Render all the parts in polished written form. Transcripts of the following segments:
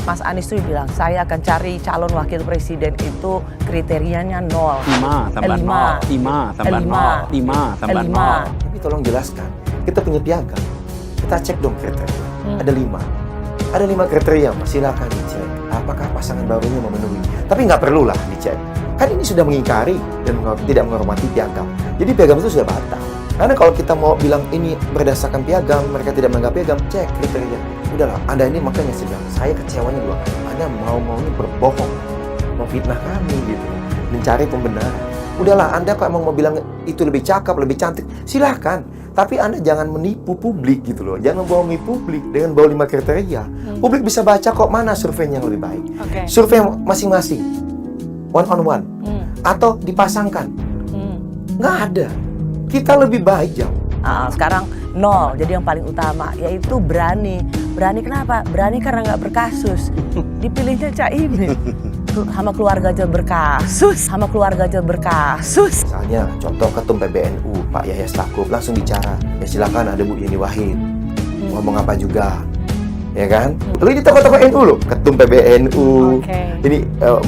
Mas Anies tuh bilang, saya akan cari calon wakil presiden itu kriterianya 0. 5 tambah 0, 5 tambah 0, 5 tambah 0. Tapi tolong jelaskan, kita punya piagam. Kita cek dong kriteria. Ada 5. Ada 5 kriteria, Mas. Silakan dicek. Apakah pasangan barunya memenuhi? Tapi nggak perlulah dicek. Kan ini sudah mengingkari dan tidak menghormati piagam. Jadi piagam itu sudah batal. Karena kalau kita mau bilang ini berdasarkan piagam, mereka tidak menganggap piagam, cek kriteria. Udahlah, Anda ini makanya sedang saya kecewanya 2 kali. Anda mau-maunya berbohong, memfitnah kami gitu, mencari pembenaran. Udahlah, Anda kalau mau bilang itu lebih cakep, lebih cantik, silahkan. Tapi Anda jangan menipu publik gitu loh. Jangan membohongi publik dengan bawa 5 kriteria. Publik bisa baca kok mana surveinya yang lebih baik. Survei masing-masing, one on one, atau dipasangkan. Nggak ada. Kita lebih baik jauh. Sekarang 0, jadi yang paling utama yaitu berani. Berani kenapa? Berani karena nggak berkasus. Dipilihnya Caimin. Sama keluarga aja berkasus. Misalnya contoh Ketum PBNU Pak Yahya Stakuf langsung bicara, ya silakan ada Bu Yeni Wahid ngomong apa juga, ya kan? Lalu ini tokoh-tokoh NU loh, Ketum PBNU. Ini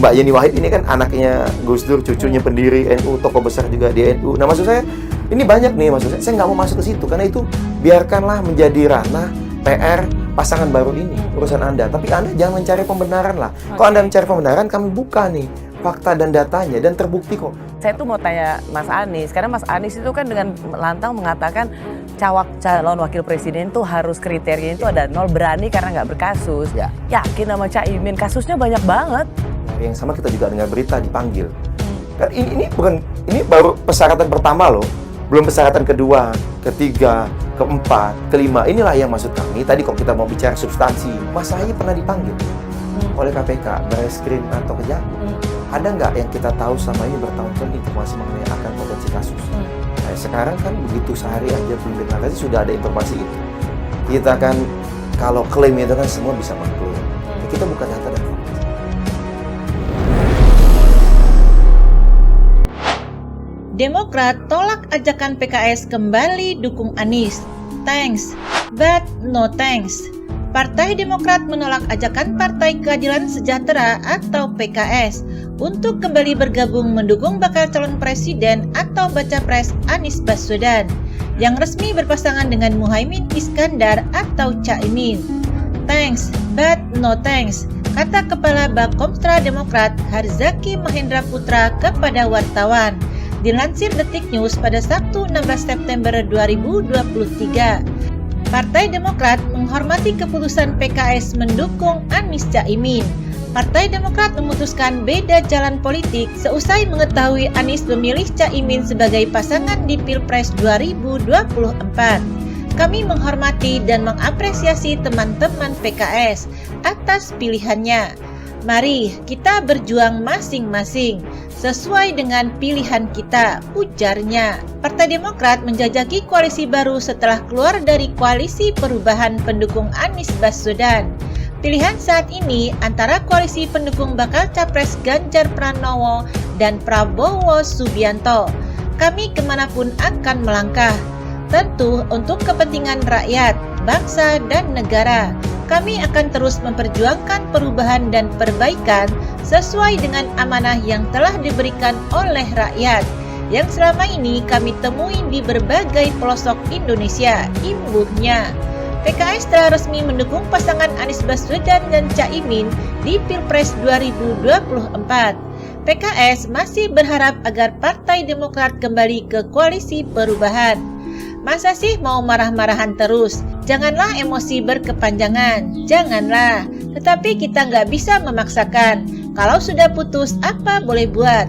Mbak Yeni Wahid ini kan anaknya Gus Dur, cucunya pendiri NU, tokoh besar juga di NU. Nah maksud saya ini banyak nih, maksud saya nggak mau masuk ke situ karena itu biarkanlah menjadi ranah PR pasangan baru ini, urusan Anda. Tapi Anda jangan mencari pembenaran lah. Kalau Anda mencari pembenaran, kami buka nih fakta dan datanya dan terbukti kok. Saya tuh mau tanya Mas Anies, karena Mas Anies itu kan dengan lantang mengatakan calon wakil presiden tuh harus kriterianya itu ada 0, berani karena nggak berkasus. Yakin sama Caimin, kasusnya banyak banget. Hari yang sama kita juga dengar berita dipanggil. Kan ini baru persyaratan pertama loh. Belum persyaratan kedua, ketiga, keempat, kelima. Inilah yang maksud kami. Tadi kok kita mau bicara substansi. Mas Ahy pernah dipanggil oleh KPK, Barreskrim atau Kejagung. Ada nggak yang kita tahu selama ini bertahun-tahun informasi mengenai akan potensi kasus? Nah, sekarang kan begitu sehari aja belum deklarasi sudah ada informasi itu. Kita kan kalau klaim itu kan semua bisa mengklaim. Kita bukan data dan fakta. Demokrat tolak ajakan PKS kembali dukung Anies. Thanks, but no thanks. Partai Demokrat menolak ajakan Partai Keadilan Sejahtera atau PKS untuk kembali bergabung mendukung bakal calon presiden atau baca pres Anies Baswedan yang resmi berpasangan dengan Muhaimin Iskandar atau Caimin. Thanks, but no thanks, kata Kepala Bakomstra Demokrat Harzaki Mahendra Putra kepada wartawan. Dilansir Detik News pada Sabtu 16 September 2023. Partai Demokrat menghormati keputusan PKS mendukung Anies Caimin. Partai Demokrat memutuskan beda jalan politik seusai mengetahui Anies memilih Caimin sebagai pasangan di Pilpres 2024. Kami menghormati dan mengapresiasi teman-teman PKS atas pilihannya. Mari kita berjuang masing-masing sesuai dengan pilihan kita, ujarnya. Partai Demokrat menjajaki koalisi baru setelah keluar dari koalisi perubahan pendukung Anies Baswedan. Pilihan saat ini antara koalisi pendukung bakal capres Ganjar Pranowo dan Prabowo Subianto. Kami kemanapun akan melangkah, tentu untuk kepentingan rakyat, bangsa, dan negara. Kami akan terus memperjuangkan perubahan dan perbaikan sesuai dengan amanah yang telah diberikan oleh rakyat, yang selama ini kami temui di berbagai pelosok Indonesia, imbuhnya. PKS telah resmi mendukung pasangan Anies Baswedan dan Caimin di Pilpres 2024. PKS masih berharap agar Partai Demokrat kembali ke koalisi perubahan. Masa sih mau marah-marahan terus? Janganlah emosi berkepanjangan, janganlah. Tetapi kita nggak bisa memaksakan. Kalau sudah putus, apa boleh buat?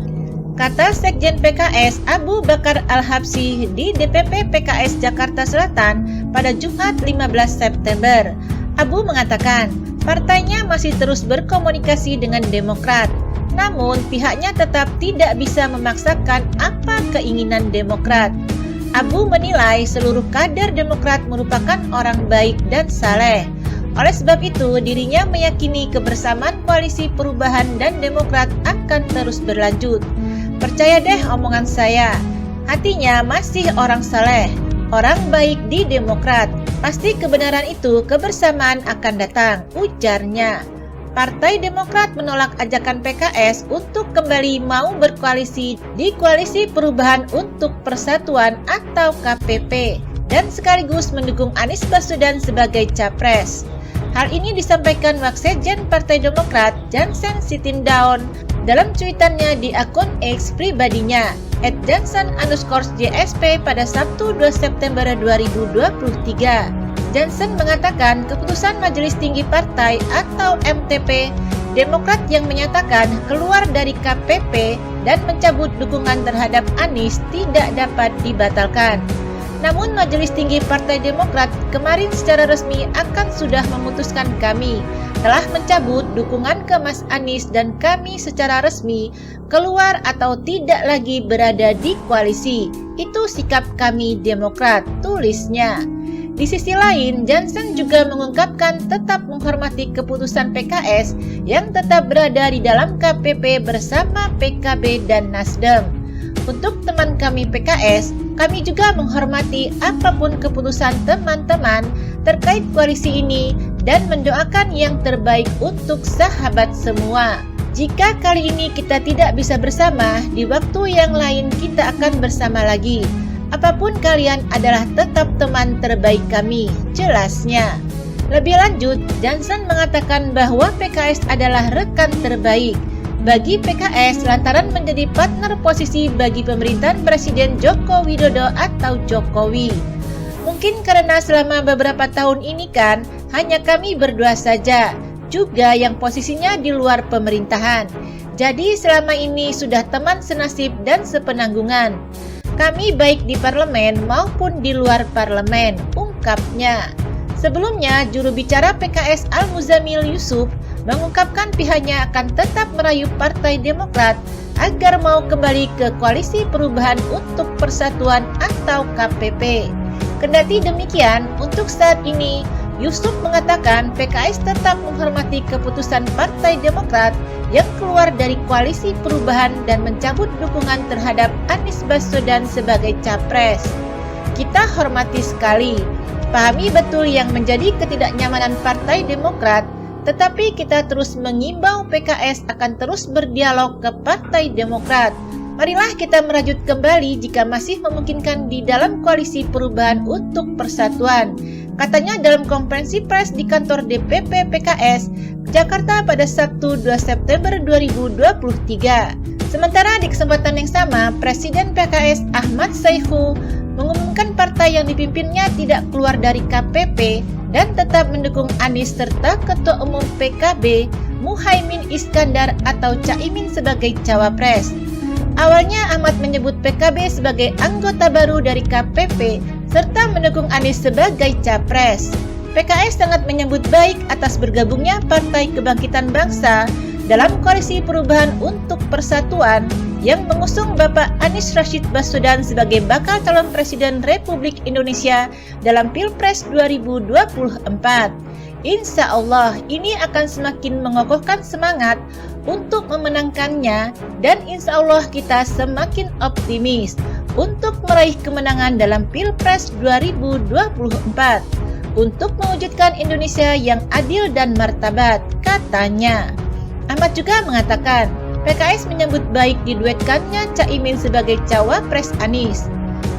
Kata Sekjen PKS Abu Bakar Al-Habsyi di DPP PKS Jakarta Selatan pada Jumat 15 September. Abu mengatakan, partainya masih terus berkomunikasi dengan Demokrat. Namun, pihaknya tetap tidak bisa memaksakan apa keinginan Demokrat. Abu menilai seluruh kader Demokrat merupakan orang baik dan saleh. Oleh sebab itu, dirinya meyakini kebersamaan koalisi perubahan dan Demokrat akan terus berlanjut. Percaya deh omongan saya, hatinya masih orang saleh, orang baik di Demokrat. Pasti kebenaran itu kebersamaan akan datang, ujarnya. Partai Demokrat menolak ajakan PKS untuk kembali mau berkoalisi di Koalisi Perubahan untuk Persatuan atau KPP dan sekaligus mendukung Anies Baswedan sebagai capres. Hal ini disampaikan Waksekjen Partai Demokrat Jansen Sitindaun dalam cuitannya di akun X pribadinya @jansen_JSP pada Sabtu 2 September 2023. Jansen mengatakan keputusan Majelis Tinggi Partai atau MTP Demokrat yang menyatakan keluar dari KPP dan mencabut dukungan terhadap Anies tidak dapat dibatalkan. Namun Majelis Tinggi Partai Demokrat kemarin secara resmi sudah memutuskan kami telah mencabut dukungan ke Mas Anies dan kami secara resmi keluar atau tidak lagi berada di koalisi. Itu sikap kami Demokrat, tulisnya. Di sisi lain, Jansen juga mengungkapkan tetap menghormati keputusan PKS yang tetap berada di dalam KPP bersama PKB dan Nasdem. Untuk teman kami PKS, kami juga menghormati apapun keputusan teman-teman terkait koalisi ini dan mendoakan yang terbaik untuk sahabat semua. Jika kali ini kita tidak bisa bersama, di waktu yang lain kita akan bersama lagi. Apapun kalian adalah tetap teman terbaik kami, jelasnya. Lebih lanjut, Jansen mengatakan bahwa PKS adalah rekan terbaik bagi PKS lantaran menjadi partner posisi bagi pemerintahan Presiden Joko Widodo atau Jokowi. Mungkin karena selama beberapa tahun ini kan hanya kami berdua saja, juga yang posisinya di luar pemerintahan. Jadi selama ini sudah teman senasib dan sepenanggungan. Kami baik di parlemen maupun di luar parlemen, ungkapnya. Sebelumnya, juru bicara PKS Al-Muzamil Yusuf mengungkapkan pihaknya akan tetap merayu Partai Demokrat agar mau kembali ke Koalisi Perubahan untuk Persatuan atau KPP. Kendati demikian, untuk saat ini, Yusuf mengatakan PKS tetap menghormati keputusan Partai Demokrat yang keluar dari Koalisi Perubahan dan mencabut dukungan terhadap Anies Baswedan sebagai capres. Kita hormati sekali, pahami betul yang menjadi ketidaknyamanan Partai Demokrat, tetapi kita terus mengimbau PKS akan terus berdialog ke Partai Demokrat. Marilah kita merajut kembali jika masih memungkinkan di dalam Koalisi Perubahan untuk Persatuan, katanya dalam konferensi pers di kantor DPP PKS Jakarta pada Sabtu 2 September 2023. Sementara di kesempatan yang sama, Presiden PKS Ahmad Saihu mengumumkan partai yang dipimpinnya tidak keluar dari KPP dan tetap mendukung Anies serta Ketua Umum PKB Muhaimin Iskandar atau Caimin sebagai cawapres. Awalnya Ahmad menyebut PKB sebagai anggota baru dari KPP serta mendukung Anies sebagai capres. PKS sangat menyambut baik atas bergabungnya Partai Kebangkitan Bangsa dalam Koalisi Perubahan untuk Persatuan yang mengusung Bapak Anies Rashid Baswedan sebagai bakal calon Presiden Republik Indonesia dalam Pilpres 2024. Insya Allah ini akan semakin mengokohkan semangat untuk memenangkannya dan insya Allah kita semakin optimis untuk meraih kemenangan dalam Pilpres 2024 untuk mewujudkan Indonesia yang adil dan martabat, katanya. Ahmad juga mengatakan PKS menyambut baik diduetkannya Caimin sebagai cawapres Anies.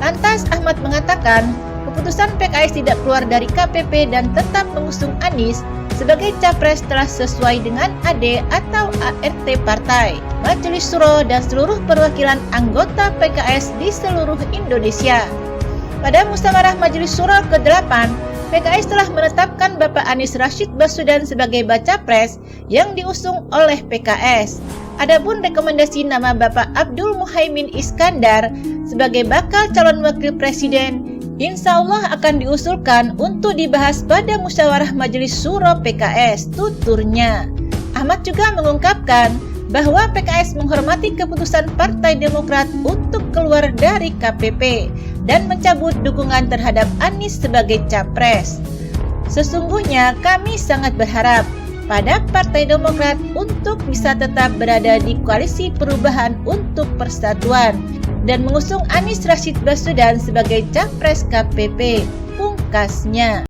Lantas Ahmad mengatakan keputusan PKS tidak keluar dari KPP dan tetap mengusung Anies sebagai capres telah sesuai dengan AD atau ART partai, Majelis Syuro dan seluruh perwakilan anggota PKS di seluruh Indonesia. Pada musyawarah Majelis Syuro ke-8, PKS telah menetapkan Bapak Anies Rashid Baswedan sebagai baca pres yang diusung oleh PKS. Adapun rekomendasi nama Bapak Abdul Muhaimin Iskandar sebagai bakal calon wakil presiden, insya Allah akan diusulkan untuk dibahas pada musyawarah Majelis Syuro PKS, tuturnya. Ahmad juga mengungkapkan bahwa PKS menghormati keputusan Partai Demokrat untuk keluar dari KPP dan mencabut dukungan terhadap Anies sebagai capres. Sesungguhnya kami sangat berharap pada Partai Demokrat untuk bisa tetap berada di Koalisi Perubahan untuk Persatuan dan mengusung Anies Rashid Baswedan sebagai capres KPP, pungkasnya.